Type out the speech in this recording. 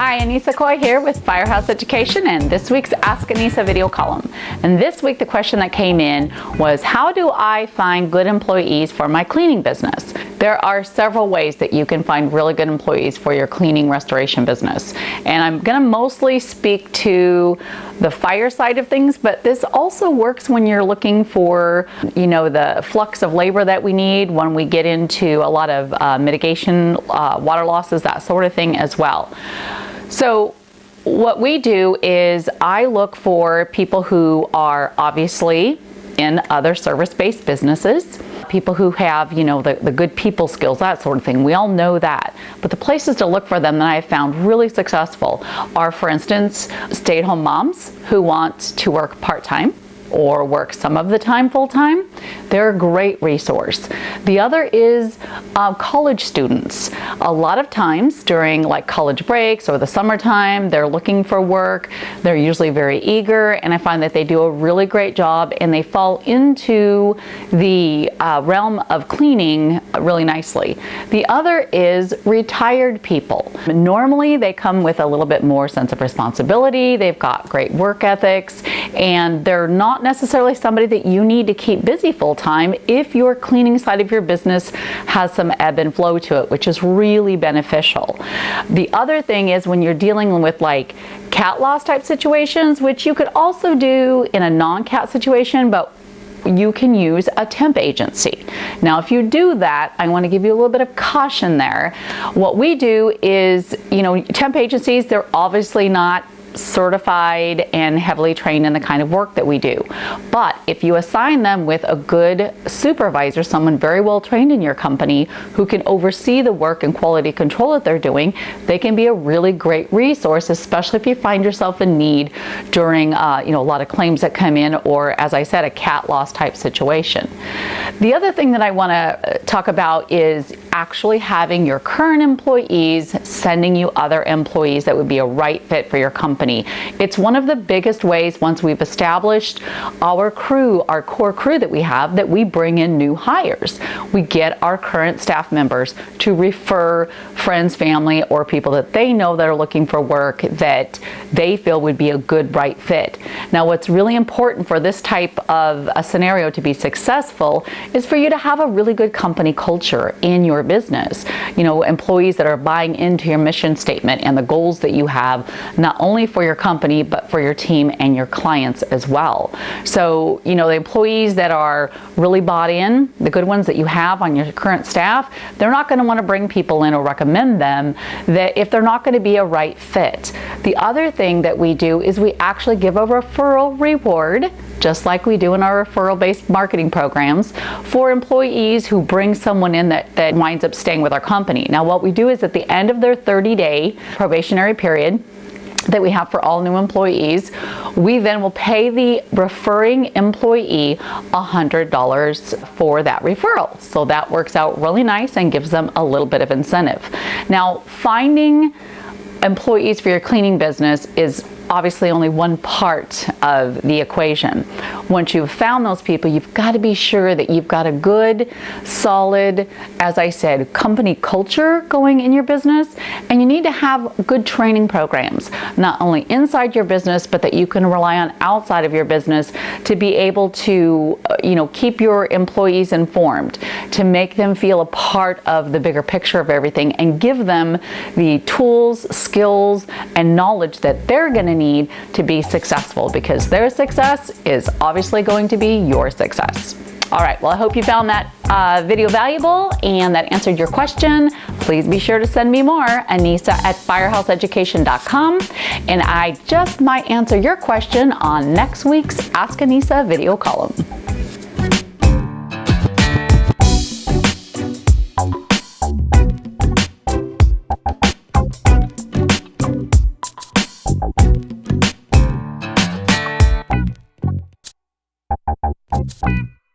Hi, Anissa Coy here with Firehouse Education and this week's Ask Anissa video column. And this week the question that came in was, how do I find good employees for my cleaning business? There are several ways that you can find really good employees for your cleaning restoration business. And I'm going to mostly speak to the fire side of things, but this also works when you're looking for, the flux of labor that we need when we get into a lot of mitigation, water losses, that sort of thing as well. So what we do is I look for people who are obviously in other service-based businesses, people who have, the good people skills, that sort of thing. We all know that. But the places to look for them that I have found really successful are, for instance, stay-at-home moms who want to work part-time or work some of the time full-time. They're a great resource. The other is college students. A lot of times during college breaks or the summertime, they're looking for work. They're usually very eager, and I find that they do a really great job and they fall into the realm of cleaning really nicely. The other is retired people. Normally they come with a little bit more sense of responsibility. They've got great work ethics, and they're not necessarily somebody that you need to keep busy full-time if your cleaning side of your business has some ebb and flow to it, which is really beneficial. The other thing is when you're dealing with cat loss type situations, which you could also do in a non-cat situation, but you can use a temp agency. Now, if you do that, I want to give you a little bit of caution there. What we do is, temp agencies, they're obviously not certified and heavily trained in the kind of work that we do. But if you assign them with a good supervisor, someone very well trained in your company who can oversee the work and quality control that they're doing, they can be a really great resource, especially if you find yourself in need during a lot of claims that come in, or as I said, a cat loss type situation. The other thing that I want to talk about is actually having your current employees sending you other employees that would be a right fit for your company. It's one of the biggest ways, once we've established our crew, our core crew that we have, that we bring in new hires. We get our current staff members to refer friends, family, or people that they know that are looking for work that they feel would be a good right fit. Now, what's really important for this type of a scenario to be successful is for you to have a really good company culture in your business. Employees that are buying into your mission statement and the goals that you have, not only for your company, but for your team and your clients as well. So, the employees that are really bought in, the good ones that you have on your current staff, they're not going to want to bring people in or recommend them that if they're not going to be a right fit. The other thing that we do is we actually give a referral reward, just like we do in our referral-based marketing programs, for employees who bring someone in that winds up staying with our company. Now, what we do is at the end of their 30-day probationary period that we have for all new employees, we then will pay the referring employee $100 for that referral. So that works out really nice and gives them a little bit of incentive. Now, finding employees for your cleaning business is obviously only one part of the equation. Once you've found those people, you've got to be sure that you've got a good, solid, as I said, company culture going in your business, and you need to have good training programs, not only inside your business, but that you can rely on outside of your business to be able to, keep your employees informed, to make them feel a part of the bigger picture of everything, and give them the tools, skills, and knowledge that they're going to need to be successful, because their success is obviously going to be your success. All right, well, I hope you found that video valuable and that answered your question. Please be sure to send me more, Anissa@firehouseeducation.com, and I just might answer your question on next week's Ask Anissa video column.